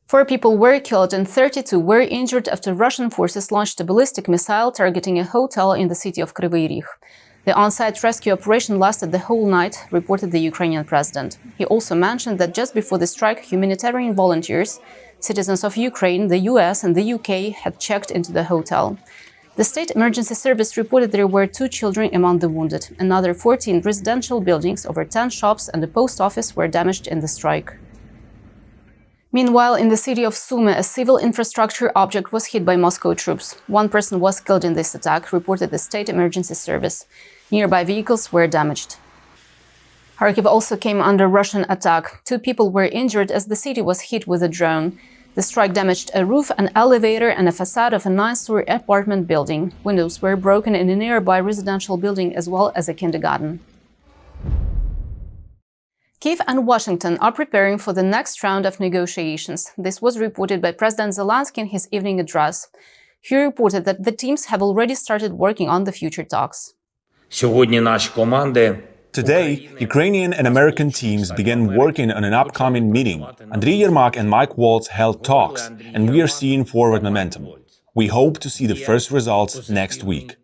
4 people were killed and 32 were injured after Russian forces launched a ballistic missile targeting a hotel in the city of Kryvyi Rih. The on-site rescue operation lasted the whole night, reported the Ukrainian president. He also mentioned that just before the strike, humanitarian volunteers, citizens of Ukraine, the US and the UK, had checked into the hotel. The State Emergency Service reported there were 2 children among the wounded. Another 14 residential buildings, over 10 shops and a post office were damaged in the strike. Meanwhile, in the city of Sumy, a civil infrastructure object was hit by Moscow troops. 1 person was killed in this attack, reported the State Emergency Service. Nearby vehicles were damaged. Kharkiv also came under Russian attack. 2 people were injured as the city was hit with a drone. The strike damaged a roof, an elevator, and a facade of a 9-story apartment building. Windows were broken in a nearby residential building as well as a kindergarten. Kyiv and Washington are preparing for the next round of negotiations. This was reported by President Zelensky in his evening address. He reported that the teams have already started working on the future talks. Today, Ukrainian and American teams began working on an upcoming meeting. Andriy Yermak and Mike Waltz held talks, and we are seeing forward momentum. We hope to see the first results next week.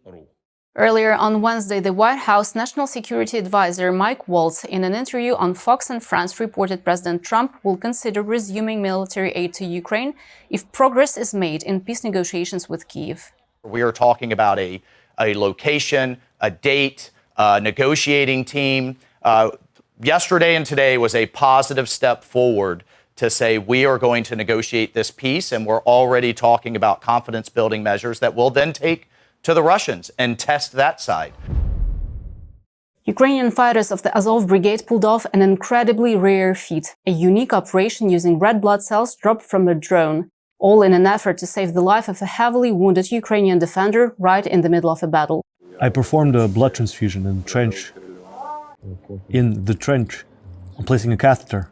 Earlier on Wednesday, the White House National Security Advisor Mike Waltz, in an interview on Fox and France, reported President Trump will consider resuming military aid to Ukraine if progress is made in peace negotiations with Kyiv. We are talking about a location, a date, negotiating team. Yesterday and today was a positive step forward to say we are going to negotiate this peace, and we're already talking about confidence-building measures that will then take to the Russians and test that side. Ukrainian fighters of the Azov Brigade pulled off an incredibly rare feat, a unique operation using red blood cells dropped from a drone, all in an effort to save the life of a heavily wounded Ukrainian defender right in the middle of a battle. I performed a blood transfusion in the trench, placing a catheter.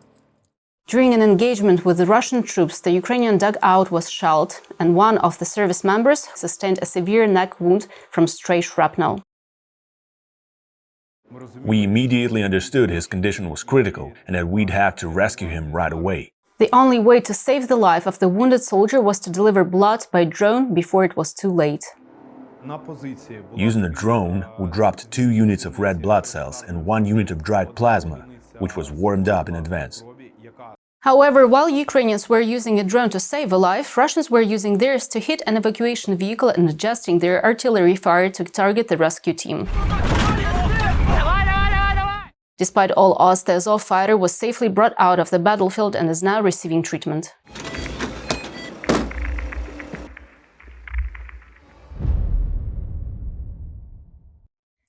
During an engagement with the Russian troops, the Ukrainian dugout was shelled, and one of the service members sustained a severe neck wound from stray shrapnel. We immediately understood his condition was critical and that we'd have to rescue him right away. The only way to save the life of the wounded soldier was to deliver blood by drone before it was too late. Using a drone, we dropped 2 units of red blood cells and 1 unit of dried plasma, which was warmed up in advance. However, while Ukrainians were using a drone to save a life, Russians were using theirs to hit an evacuation vehicle and adjusting their artillery fire to target the rescue team. Despite all odds, the Azov fighter was safely brought out of the battlefield and is now receiving treatment.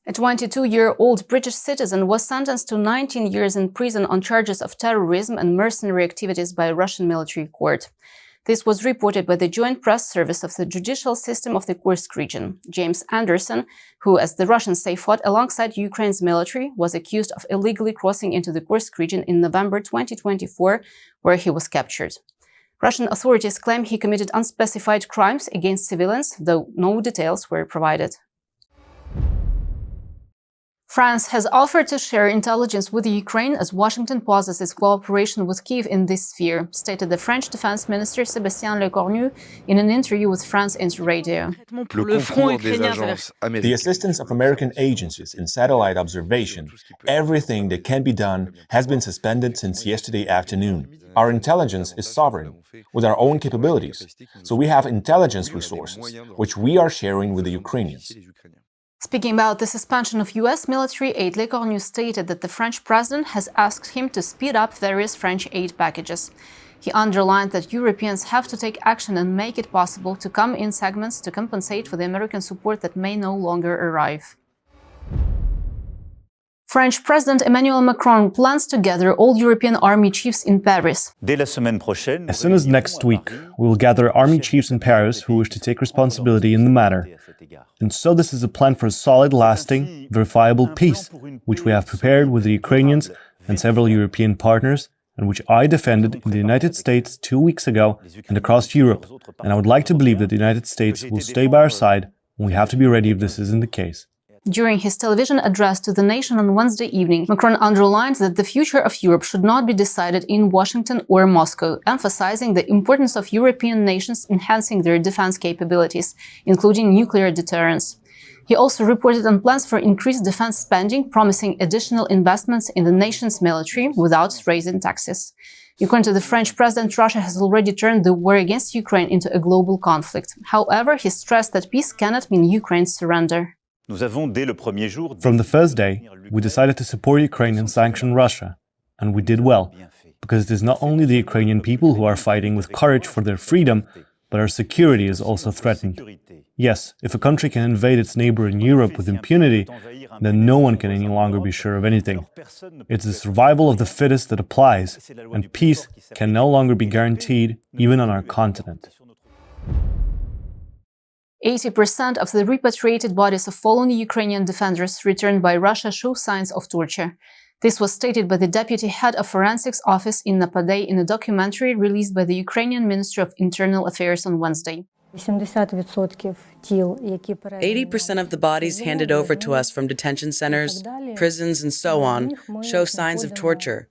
A 22-year-old British citizen was sentenced to 19 years in prison on charges of terrorism and mercenary activities by a Russian military court. This was reported by the Joint Press Service of the Judicial System of the Kursk region. James Anderson, who, as the Russians say, fought alongside Ukraine's military, was accused of illegally crossing into the Kursk region in November 2024, where he was captured. Russian authorities claim he committed unspecified crimes against civilians, though no details were provided. France has offered to share intelligence with Ukraine as Washington pauses its cooperation with Kyiv in this sphere, stated the French Defense Minister Sébastien Lecornu in an interview with France Inter Radio. The assistance of American agencies in satellite observation, everything that can be done, has been suspended since yesterday afternoon. Our intelligence is sovereign, with our own capabilities, so we have intelligence resources, which we are sharing with the Ukrainians. Speaking about the suspension of U.S. military aid, Lecornu stated that the French president has asked him to speed up various French aid packages. He underlined that Europeans have to take action and make it possible to come in segments to compensate for the American support that may no longer arrive. French President Emmanuel Macron plans to gather all European army chiefs in Paris. As soon as next week, we will gather army chiefs in Paris who wish to take responsibility in the matter. And so this is a plan for a solid, lasting, verifiable peace, which we have prepared with the Ukrainians and several European partners, and which I defended in the United States 2 weeks ago and across Europe. And I would like to believe that the United States will stay by our side, and we have to be ready if this isn't the case. During his television address to the nation on Wednesday evening, Macron underlined that the future of Europe should not be decided in Washington or Moscow, emphasizing the importance of European nations enhancing their defense capabilities, including nuclear deterrence. He also reported on plans for increased defense spending, promising additional investments in the nation's military without raising taxes. According to the French president, Russia has already turned the war against Ukraine into a global conflict. However, he stressed that peace cannot mean Ukraine's surrender. From the first day, we decided to support Ukraine and sanction Russia. And we did well, because it is not only the Ukrainian people who are fighting with courage for their freedom, but our security is also threatened. Yes, if a country can invade its neighbor in Europe with impunity, then no one can any longer be sure of anything. It's the survival of the fittest that applies, and peace can no longer be guaranteed, even on our continent. 80% of the repatriated bodies of fallen Ukrainian defenders returned by Russia show signs of torture. This was stated by the deputy head of forensics office in Napadei in a documentary released by the Ukrainian Ministry of Internal Affairs on Wednesday. 80% of the bodies handed over to us from detention centers, prisons, and so on show signs of torture.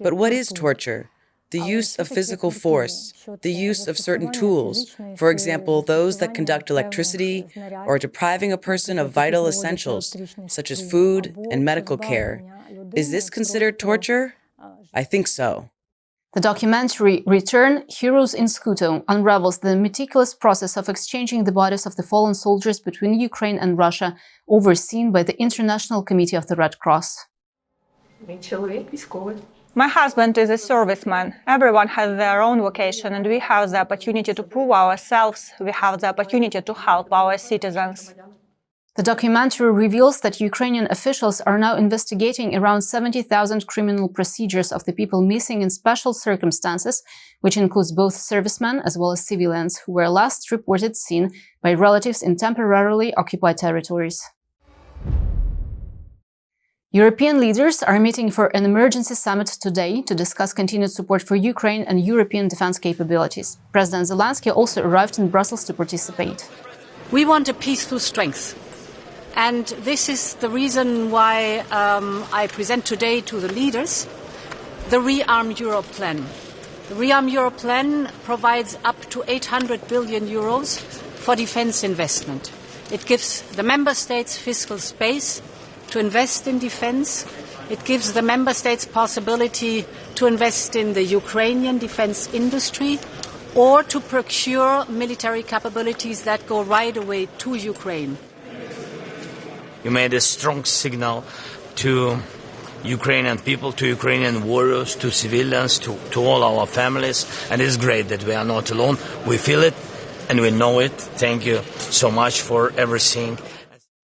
But what is torture? The use of physical force, the use of certain tools, for example, those that conduct electricity, or depriving a person of vital essentials, such as food and medical care. Is this considered torture? I think so. The documentary Return, Heroes in Skuto unravels the meticulous process of exchanging the bodies of the fallen soldiers between Ukraine and Russia, overseen by the International Committee of the Red Cross. My husband is a serviceman. Everyone has their own vocation, and we have the opportunity to prove ourselves. We have the opportunity to help our citizens. The documentary reveals that Ukrainian officials are now investigating around 70,000 criminal procedures of the people missing in special circumstances, which includes both servicemen as well as civilians who were last reported seen by relatives in temporarily occupied territories. European leaders are meeting for an emergency summit today to discuss continued support for Ukraine and European defense capabilities. President Zelensky also arrived in Brussels to participate. We want a peace through strength. And this is the reason why I present today to the leaders the Rearm Europe plan. The Rearm Europe plan provides up to 800 billion euros for defense investment. It gives the member states fiscal space to invest in defense. It gives the member states possibility to invest in the Ukrainian defense industry or to procure military capabilities that go right away to Ukraine. You made a strong signal to Ukrainian people, to Ukrainian warriors, to civilians, to all our families. And it's great that we are not alone. We feel it and we know it. Thank you so much for everything.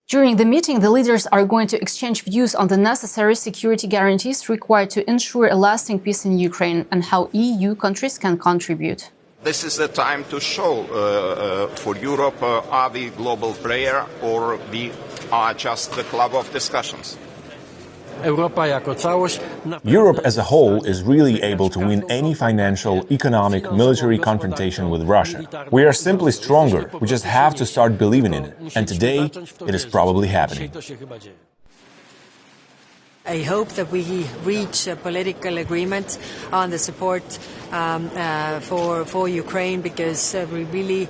During the meeting, the leaders are going to exchange views on the necessary security guarantees required to ensure a lasting peace in Ukraine and how EU countries can contribute. This is the time to show for Europe, are we a global player or we are just the club of discussions? Europe as a whole is really able to win any financial, economic, military confrontation with Russia. We are simply stronger. We just have to start believing in it. And today, it is probably happening. I hope that we reach a political agreement on the support for Ukraine, because we really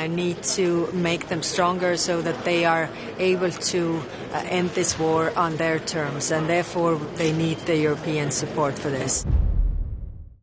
need to make them stronger so that they are able to end this war on their terms, and therefore they need the European support for this.